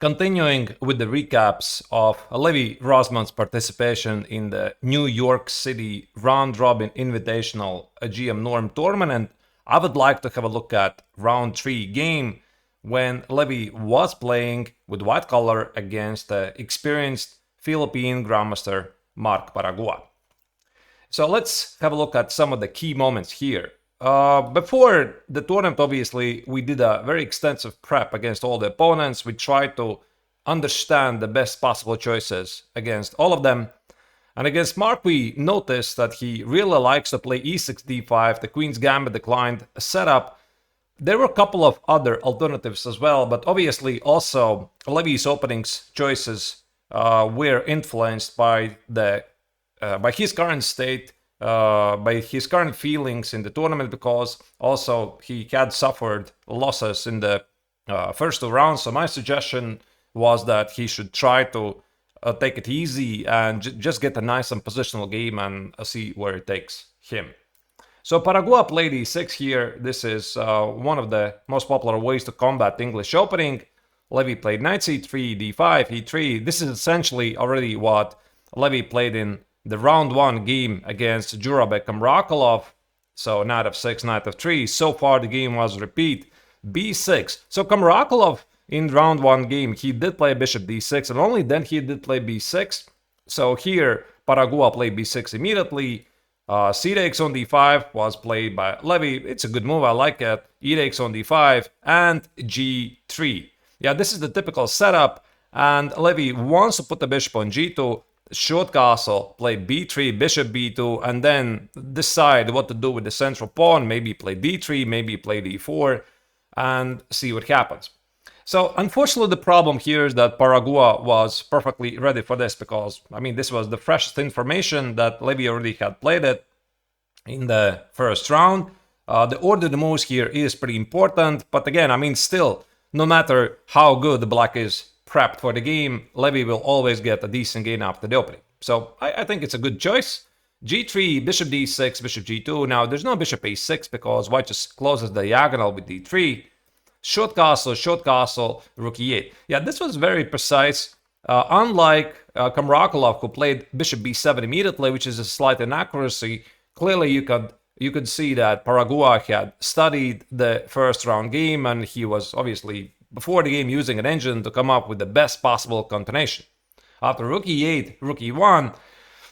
Continuing with the recaps of Levy Rosman's participation in the New York City Round Robin Invitational GM Norm Tournament, I would like to have a look at round 3 game when Levy was playing with white color against the experienced Philippine Grandmaster Mark Paragua. So let's have a look at some of the key moments here. Before the tournament, obviously, we did a very extensive prep against all the opponents. We tried to understand the best possible choices against all of them. And against Mark, we noticed that he really likes to play e6, d5, the Queen's Gambit declined setup. There were a couple of other alternatives as well, but obviously also Levy's openings choices were influenced by his current state, by his current feelings in the tournament, because also he had suffered losses in the first 2 rounds. So my suggestion was that he should try to take it easy and just get a nice and positional game and see where it takes him. So Paragua played e6 here. This is one of the most popular ways to combat English opening. Levy played knight c3, d5, e3. This is essentially already what Levy played in the round 1 game against Jurabek Kamrakalov. So knight f6, knight f3. So far the game was repeat b6. So Kamrakalov in round 1 game, he did play bishop d6, and only then he did play b6. So here Paragua played b6 immediately. C takes on d5 was played by Levy. It's a good move, I like it. E takes on d5 and g3. Yeah, this is the typical setup, and Levy wants to put the bishop on g2. Short castle, play b3, bishop b2, and then decide what to do with the central pawn. Maybe play d3, maybe play d4, and see what happens. So unfortunately, the problem here is that Paragua was perfectly ready for this, because, I mean, this was the freshest information that Levy already had played it in the first round. The order of the moves here is pretty important, but again, I mean, still, no matter how good the black is prepped for the game, Levy will always get a decent game after the opening. So I think it's a good choice. g3, bishop d6, bishop g2. Now, there's no bishop a6 because white just closes the diagonal with d3. Short castle, rook e8. Yeah, this was very precise. Unlike Kamrakalov, who played bishop b7 immediately, which is a slight inaccuracy, clearly you could see that Paragua had studied the first round game, and he was obviously before the game using an engine to come up with the best possible combination. After rook e8, rook e1,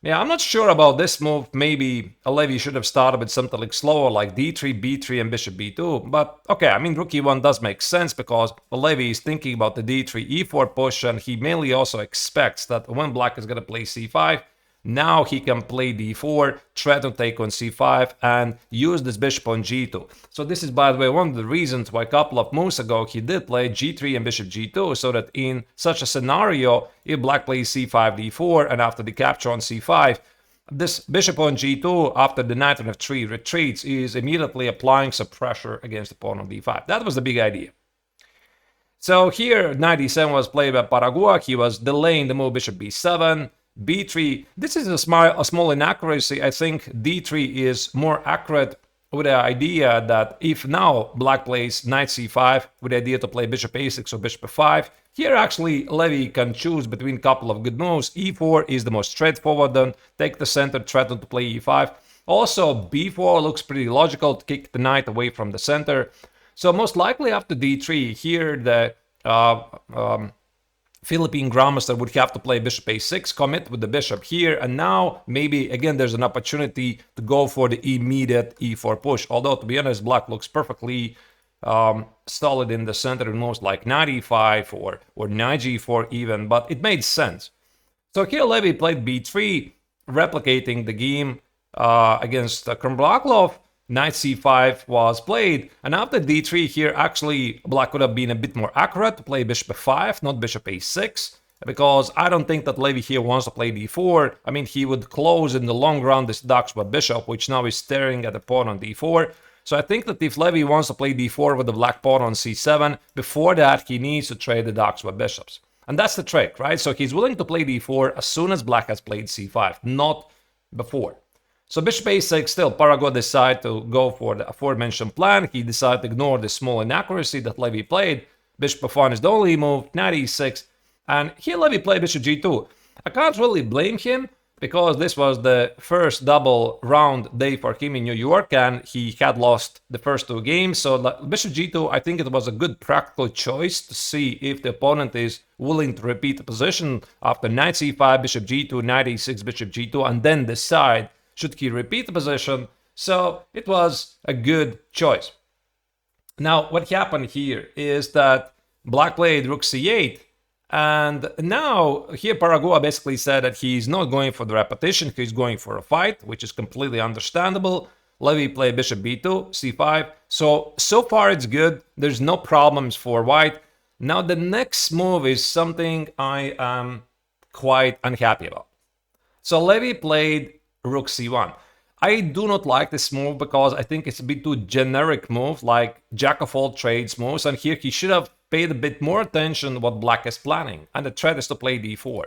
yeah, I'm not sure about this move. Maybe Levy should have started with something like slower, like d3, b3, and bishop b2. But okay, I mean, rook e1 does make sense because Levy is thinking about the d3, e4 push, and he mainly also expects that when black is going to play c5, now he can play d4, try to take on c5, and use this bishop on g2. So this is, by the way, one of the reasons why a couple of moves ago he did play g3 and bishop g2, so that in such a scenario, if black plays c5, d4, and after the capture on c5, this bishop on g2, after the knight on f3 retreats, is immediately applying some pressure against the pawn on d5. That was the big idea. So here, knight e7 was played by Paragua. He was delaying the move bishop b7, b3. This is a small inaccuracy. I think d3 is more accurate with the idea that if now black plays knight c5 with the idea to play bishop a6 or bishop f5, here actually Levy can choose between a couple of good moves. e4 is the most straightforward, then take the center, threaten to play e5. Also, b4 looks pretty logical to kick the knight away from the center. So most likely after d3, here the Philippine Grandmaster would have to play bishop a6, commit with the bishop here, and now maybe again there's an opportunity to go for the immediate e4 push. Although, to be honest, black looks perfectly solid in the center in moves like knight e5 or knight g4 even, but it made sense. So here Levy played b3, replicating the game against Kamrakalov. Knight c5 was played, and after d3 here, actually black would have been a bit more accurate to play bishop f5, not bishop a6, because I don't think that Levy here wants to play d4. I mean, he would close in the long run this Daxwa bishop, which now is staring at the pawn on d4. So I think that if Levy wants to play d4 with the black pawn on c7, before that he needs to trade the Daxwa bishops. And that's the trick, right? So he's willing to play d4 as soon as black has played c5, not before. So bishop a6, still Paragua decided to go for the aforementioned plan. He decided to ignore the small inaccuracy that Levy played. Bishop f1 is the only move, knight e6, and here Levy played bishop g2. I can't really blame him, because this was the first double round day for him in New York, and he had lost the first 2 games. So bishop g2, I think it was a good practical choice to see if the opponent is willing to repeat the position after knight c5, bishop g2, knight e6, bishop g2, and then decide should he repeat the position. So it was a good choice. Now, what happened here is that black played rook c8, and now here Paraguay basically said that he's not going for the repetition, he's going for a fight, which is completely understandable. Levy played bishop b2, c5, so far it's good, there's no problems for white. Now the next move is something I am quite unhappy about. So Levy played rook c1. I do not like this move because I think it's a bit too generic move, like jack of all trades moves, and here he should have paid a bit more attention to what black is planning, and the threat is to play d4.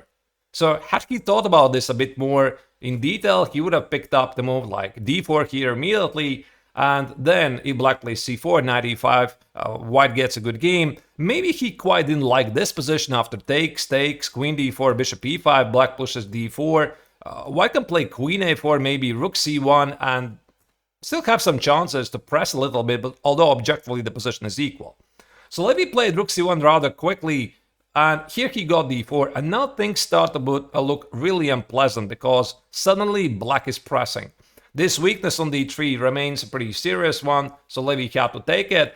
So had he thought about this a bit more in detail, he would have picked up the move like d4 here immediately, and then if black plays c4, knight e5, white gets a good game. Maybe he quite didn't like this position after takes, queen d4, bishop e5, black pushes d4. White can play queen a4, maybe rook c1, and still have some chances to press a little bit, but although objectively the position is equal. So Levy played rook c1 rather quickly, and here he got d4, and now things start to look really unpleasant because suddenly black is pressing. This weakness on d3 remains a pretty serious one, so Levy had to take it.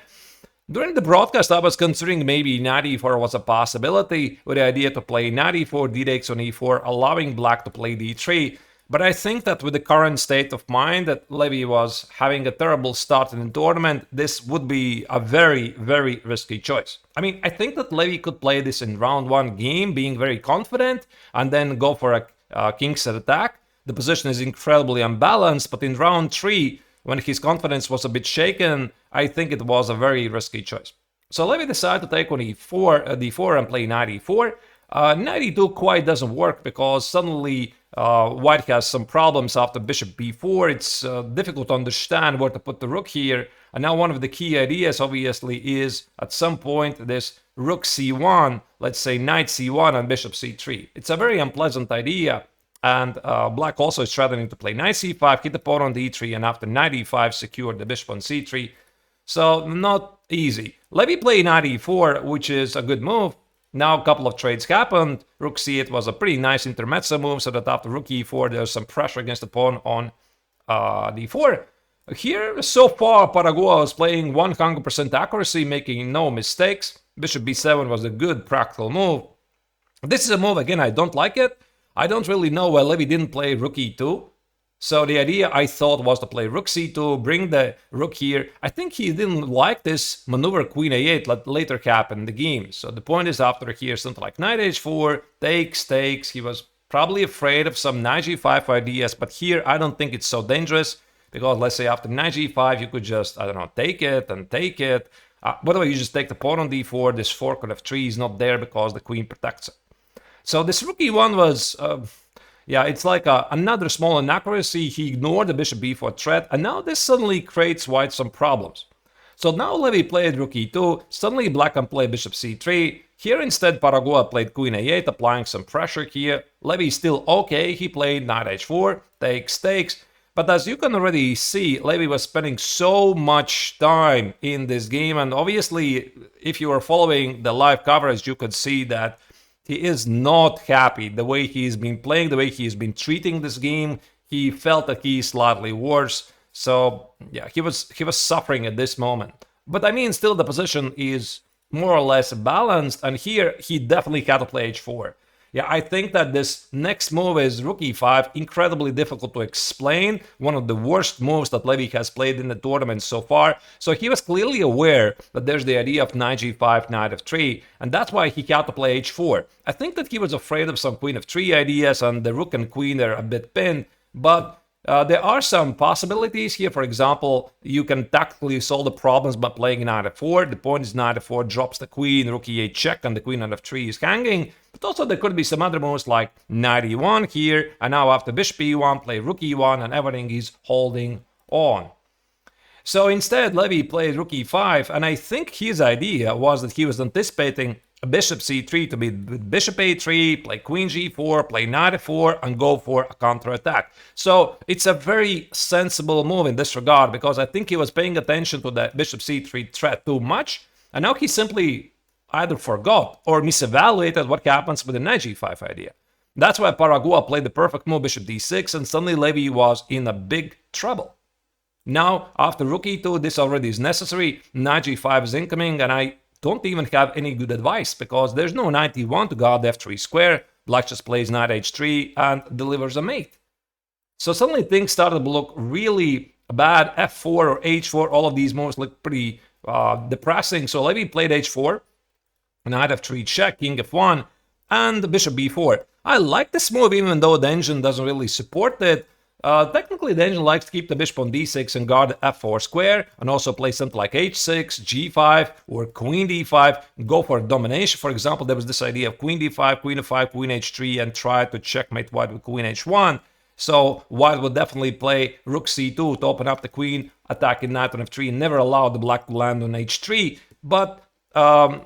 During the broadcast, I was considering maybe knight e4 was a possibility, with the idea to play knight e4, d takes on e4, allowing black to play d3. But I think that with the current state of mind that Levy was having a terrible start in the tournament, this would be a very, very risky choice. I mean, I think that Levy could play this in round 1 game, being very confident, and then go for a king's attack. The position is incredibly unbalanced, but in round 3, when his confidence was a bit shaken, I think it was a very risky choice. So Levy decided to take on d4 and play knight e4. Knight e2 quite doesn't work because suddenly white has some problems after bishop b4. It's difficult to understand where to put the rook here. And now one of the key ideas obviously is at some point this rook c1, let's say knight c1 and bishop c3. It's a very unpleasant idea. And black also is threatening to play knight c5, hit the pawn on d3, and after knight e5 secure the bishop on c3. So not easy. Levy played knight e4, which is a good move. Now a couple of trades happened. Rook c8 was a pretty nice intermezzo move, so that after rook e4 there's some pressure against the pawn on d4. Here, so far, Paraguay was playing 100% accuracy, making no mistakes. Bishop b7 was a good practical move. This is a move, again, I don't like it. I don't really know why Levy didn't play rook e2. So the idea I thought was to play rook c2, bring the rook here. I think he didn't like this maneuver queen a8 that later happened in the game. So the point is after here something like knight h4, takes. He was probably afraid of some knight g5 ideas, but here I don't think it's so dangerous because let's say after knight g5 you could just, I don't know, take it. By the way, you just take the pawn on d4, this fork on f3 is not there because the queen protects it. So this rook e1 was, it's like another small inaccuracy. He ignored the bishop b4 threat, and now this suddenly creates white some problems. So now Levy played rook e2, suddenly black can play bishop c3. Here instead Paraguay played queen a8, applying some pressure here. Levy still okay, he played knight h4, takes. But as you can already see, Levy was spending so much time in this game, and obviously if you are following the live coverage you could see that he is not happy the way he's been playing, the way he's been treating this game. He felt that he's slightly worse. So yeah, he was suffering at this moment. But I mean, still the position is more or less balanced, and here he definitely had to play h4. Yeah, I think that this next move is rook e5, incredibly difficult to explain, one of the worst moves that Levy has played in the tournament so far. So he was clearly aware that there's the idea of knight g5, knight f3, and that's why he had to play h4. I think that he was afraid of some queen f3 ideas, and the rook and queen are a bit pinned, but there are some possibilities here. For example, you can tactically solve the problems by playing knight f4. The point is knight f4 drops the queen, rook e8 check, and the queen on f3 is hanging. But also there could be some other moves like knight e1 here, and now after bishop e1, play rook e1, and everything is holding on. So instead, Levy played rook e5, and I think his idea was that he was anticipating bishop c3 to be bishop a3, play queen g4, play knight f4, and go for a counterattack. So it's a very sensible move in this regard, because I think he was paying attention to the bishop c3 threat too much, and now he simply either forgot or misevaluated what happens with the knight g5 idea. That's why Paragua played the perfect move, bishop d6, and suddenly Levy was in a big trouble. Now, after rook e2, this already is necessary, knight g5 is incoming, and I don't even have any good advice, because there's no knight e1 to guard f3 square, black just plays knight h3 and delivers a mate. So suddenly things started to look really bad, f4 or h4, all of these moves look pretty depressing. So Levy played h4, knight f3 check, king f1, and bishop b4. I like this move even though the engine doesn't really support it. Technically, the engine likes to keep the bishop on d6 and guard f4 square, and also play something like h6, g5, or queen d5, go for domination. For example, there was this idea of queen d5, queen f5, queen h3, and try to checkmate white with queen h1. So white would definitely play rook c2 to open up the queen, attacking knight on f3, and never allow the black to land on h3. But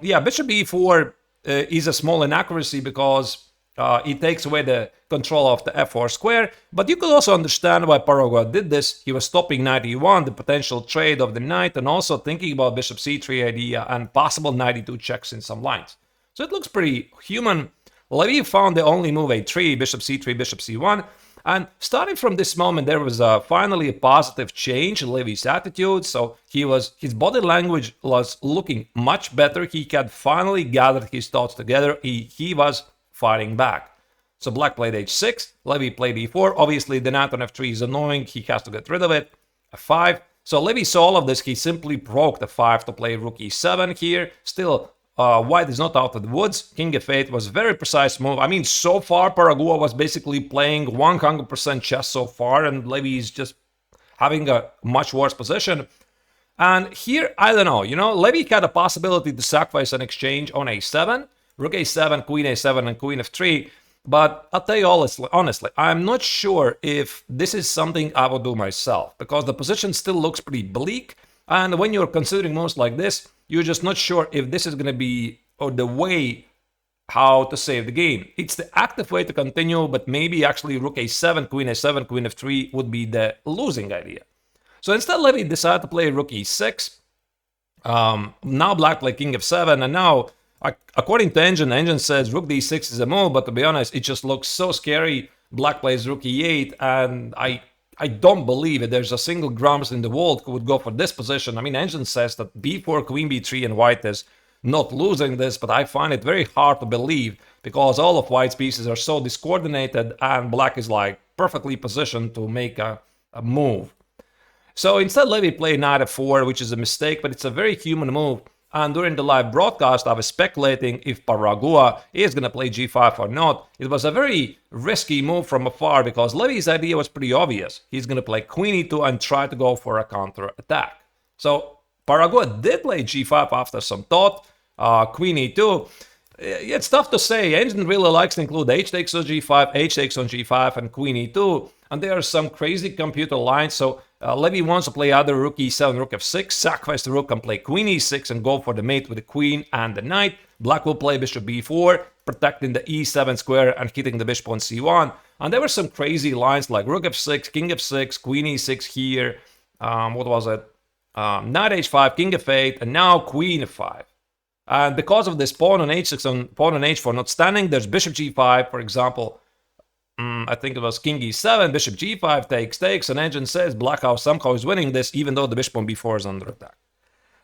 yeah, bishop e4 is a small inaccuracy, because it takes away the control of the f4 square, but you could also understand why Paragua did this. He was stopping knight e1, the potential trade of the knight, and also thinking about bishop c3 idea and possible knight e2 checks in some lines. So it looks pretty human. Levy found the only move a3, bishop c3, bishop c1, and starting from this moment, there was finally a positive change in Levy's attitude. So his body language was looking much better. He had finally gathered his thoughts together. He was fighting back. So black played h6, Levy played e4. Obviously, the knight on f3 is annoying. He has to get rid of it. f5. So Levy saw all of this. He simply broke the 5 to play rook e7 here. Still, white is not out of the woods. King f8 was a very precise move. I mean, so far, Paragua was basically playing 100% chess so far, and Levy is just having a much worse position. And here, I don't know, Levy had a possibility to sacrifice an exchange on a7, rook a7, queen a7, and queen f3. But I'll tell you honestly, I'm not sure if this is something I would do myself, because the position still looks pretty bleak. And when you're considering moves like this, you're just not sure if this is going to be the way how to save the game. It's the active way to continue, but maybe actually rook a7, queen f3 would be the losing idea. So instead, Levy decided to play rook e6. Now black played king f7, and now, according to the engine says rook d6 is a move, but to be honest, it just looks so scary. Black plays rook e8, and I don't believe it. There's a single grumps in the world who would go for this position. I mean, engine says that b4, queen b3, and white is not losing this, but I find it very hard to believe, because all of white's pieces are so discoordinated, and black is like perfectly positioned to make a move. So instead, Levy played knight f4, which is a mistake, but it's a very human move. And during the live broadcast, I was speculating if Paragua is going to play g5 or not. It was a very risky move from afar, because Levy's idea was pretty obvious. He's going to play queen e2 and try to go for a counter attack. So Paragua did play g5 after some thought, queen e2. It's tough to say. Engine really likes to include h takes on g5, h takes on g5, and queen e2. And there are some crazy computer lines, so Levy wants to play either rook e7, rook f6, sacrifice the rook and play queen e6 and go for the mate with the queen and the knight. Black will play bishop b4, protecting the e7 square and hitting the bishop on c1. And there were some crazy lines like rook f6, king f6, queen e6 here. What was it? Knight h5, king f8, and now queen f5. And because of this pawn on h6 and pawn on h4 not standing, there's bishop g5, for example. I think it was king e7, bishop g5 takes, and engine says black house somehow is winning this, even though the bishop on b4 is under attack.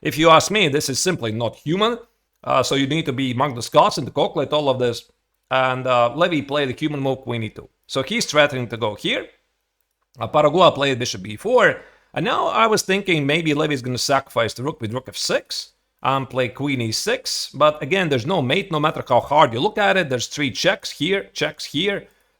If you ask me, this is simply not human, so you need to be Magnus Carlsen to calculate all of this. And Levy played the human move queen e2. So he's threatening to go here. Paragua played bishop b4, and now I was thinking maybe Levy is going to sacrifice the rook with rook f6 and play queen e6, but again, there's no mate no matter how hard you look at it. There's 3 checks here,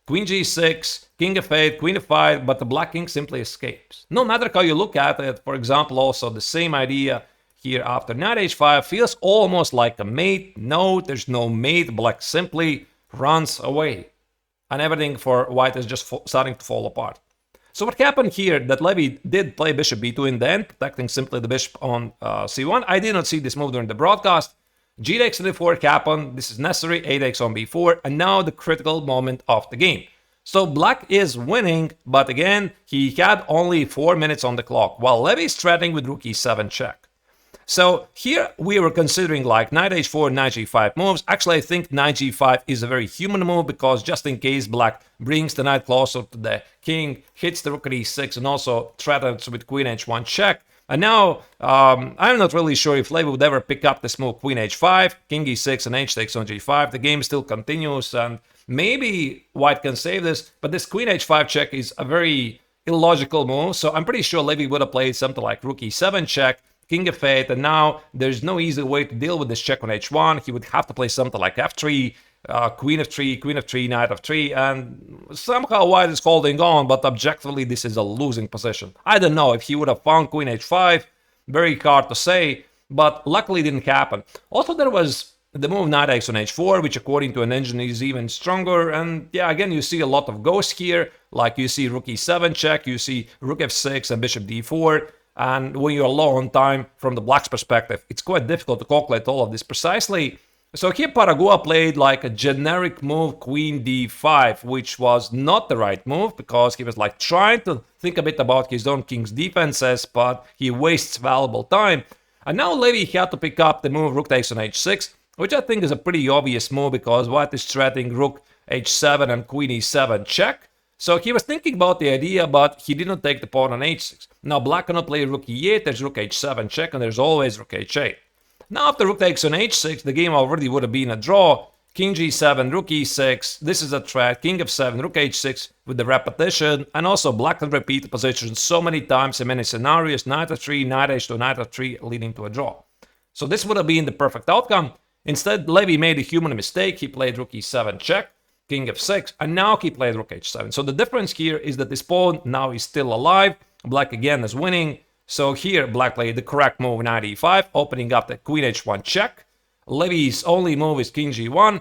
queen g6, king f8, queen f5, but the black king simply escapes. No matter how you look at it, for example, also the same idea here after knight h5 feels almost like a mate. No, there's no mate. Black simply runs away. And everything for white is just starting to fall apart. So what happened here, that Levy did play bishop b2 in the end, protecting simply the bishop on c1. I did not see this move during the broadcast. G takes on d4 happened. This is necessary. A takes on b4. And now the critical moment of the game. So black is winning, but again, he had only 4 minutes on the clock, while Levy is threatening with rook e7 check. So here we were considering like knight h4, knight g5 moves. Actually, I think knight g5 is a very human move, because just in case black brings the knight closer to the king, hits the rook at e6, and also threatens with queen h1 check. And now, I'm not really sure if Levy would ever pick up this move, queen h5, king e6, and h takes on g5. The game still continues, and maybe white can save this, but this queen h5 check is a very illogical move, so I'm pretty sure Levy would have played something like rook e7 check, king f8, and now there's no easy way to deal with this check on h1. He would have to play something like f3, queen f3, knight f3, and somehow white is holding on, but objectively this is a losing position. I don't know if he would have found queen h5, very hard to say, but luckily it didn't happen. Also, there was the move knight takes on h4, which according to an engine is even stronger, and yeah, again, you see a lot of ghosts here, like you see rook e7 check, you see rook f6 and bishop d4, and when you're low on time from the black's perspective, it's quite difficult to calculate all of this precisely. So here Paragua played like a generic move, queen d5, which was not the right move, because he was like trying to think a bit about his own king's defenses, but he wastes valuable time. And now Levy had to pick up the move rook takes on h6, which I think is a pretty obvious move, because white is threatening rook h7 and queen e7 check. So he was thinking about the idea, but he didn't take the pawn on h6. Now black cannot play rook e8, there's rook h7 check, and there's always rook h8. Now after rook takes on h6, the game already would have been a draw. King g7, rook e6, this is a threat, king f7, rook h6 with the repetition, and also black can repeat the position so many times in many scenarios, knight f3, knight h2, knight f3, leading to a draw. So this would have been the perfect outcome. Instead, Levy made a human mistake. He played rook e7 check, king f6, and now he played rook h7. So the difference here is that this pawn now is still alive. Black again is winning. So here black played the correct move, knight e5, opening up the queen h1 check. Levy's only move is king g1.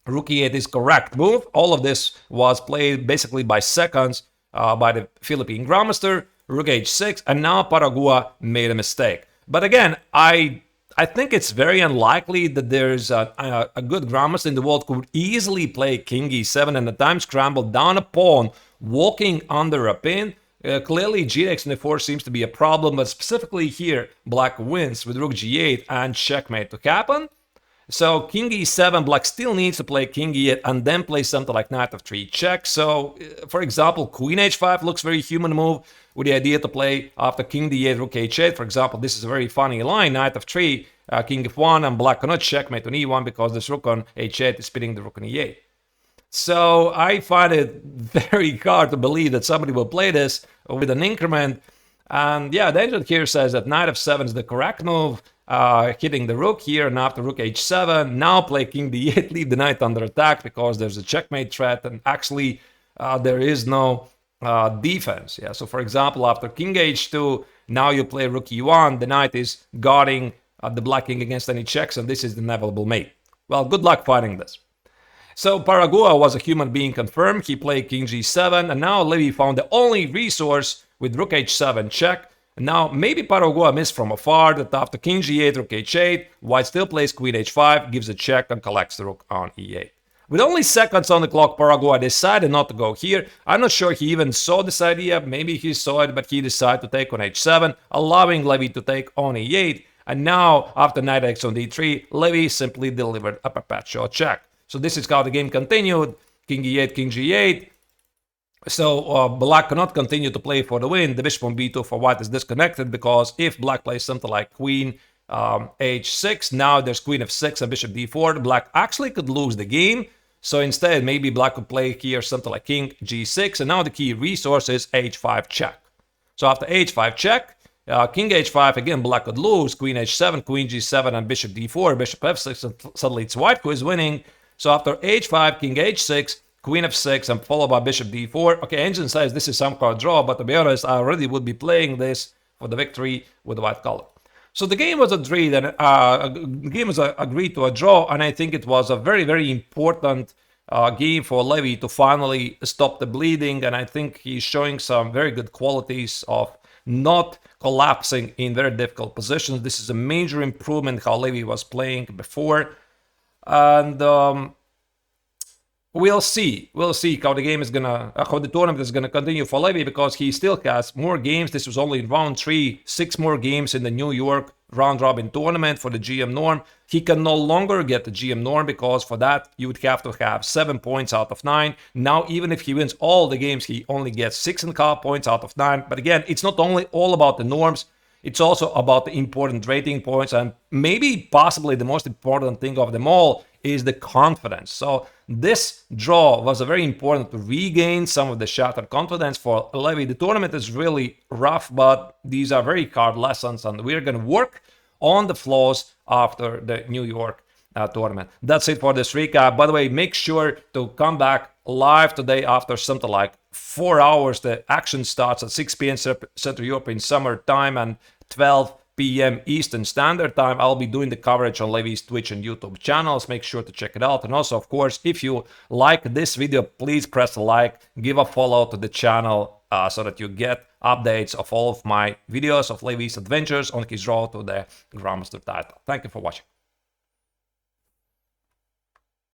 Rook e8 is correct move. All of this was played basically by seconds by the Philippine grandmaster. Rook h6, and now Paragua made a mistake. But again, I think it's very unlikely that there's a good grandmaster in the world who would easily play king e7 and at times scramble down a pawn, walking under a pin. Clearly, g takes on e4 seems to be a problem, but specifically here, black wins with rook g8 and checkmate to happen. So king e7, black still needs to play king e8 and then play something like knight f3 check. So, for example, queen h5 looks very human move with the idea to play after king d8, rook h8. For example, this is a very funny line, knight f3, king f1, and black cannot checkmate on e1 because this rook on h8 is spinning the rook on e8. So I find it very hard to believe that somebody will play this with an increment. And yeah, the engine here says that knight f7 is the correct move, hitting the rook here, and after rook h7, now play king d8, leave the knight under attack because there's a checkmate threat, and actually there is no defense. Yeah, so for example, after king h2, now you play rook e1, the knight is guarding the black king against any checks, and this is the inevitable mate. Well, good luck fighting this. So Paragua was a human being confirmed. He played king g7, and now Levy found the only resource with rook h7 check. And now maybe Paragua missed from afar that after king g8, rook h8, white still plays queen h5, gives a check, and collects the rook on e8. With only seconds on the clock, Paragua decided not to go here. I'm not sure he even saw this idea. Maybe he saw it, but he decided to take on h7, allowing Levy to take on e8. And now, after knight takes on d3, Levy simply delivered a perpetual check. So this is how the game continued. King e8, king g8. So black cannot continue to play for the win. The bishop on b2 for white is disconnected, because if black plays something like queen h6, now there's queen f6 and bishop d4. Black actually could lose the game. So instead, maybe black could play here something like king g6. And now the key resource is h5 check. So after h5 check, king h5, again, black could lose. Queen h7, queen g7, and bishop d4, bishop f6, and suddenly it's white who is winning. So after h5, king h6, queen f6, and followed by bishop d4. Okay, engine says this is some kind of draw, but to be honest, I already would be playing this for the victory with the white color. So the game was agreed to a draw, and I think it was a very, very important game for Levy to finally stop the bleeding, and I think he's showing some very good qualities of not collapsing in very difficult positions. This is a major improvement how Levy was playing before, and we'll see how the game is gonna, how the tournament is gonna continue for Levy, because he still has more games. This was only round 3, 6 more games in the New York round robin tournament for the GM norm. He can no longer get the GM norm, because for that you would have to have 7 points out of 9. Now, even if he wins all the games, he only gets 6.5 points out of 9. But again, it's not only all about the norms, it's also about the important rating points, and maybe possibly the most important thing of them all is the confidence. So this draw was very important to regain some of the shattered confidence for Levy. The tournament is really rough, but these are very hard lessons, and we're going to work on the flaws after the New York tournament. That's it for this recap. By the way, make sure to come back live today after something like 4 hours. The action starts at 6 p.m. Central European Summer Time and 12 p.m. Eastern Standard Time. I'll be doing the coverage on Levy's Twitch and YouTube channels. Make sure to check it out. And also, of course, if you like this video, please press a like, give a follow to the channel so that you get updates of all of my videos of Levy's adventures on his road to the Grandmaster title. Thank you for watching.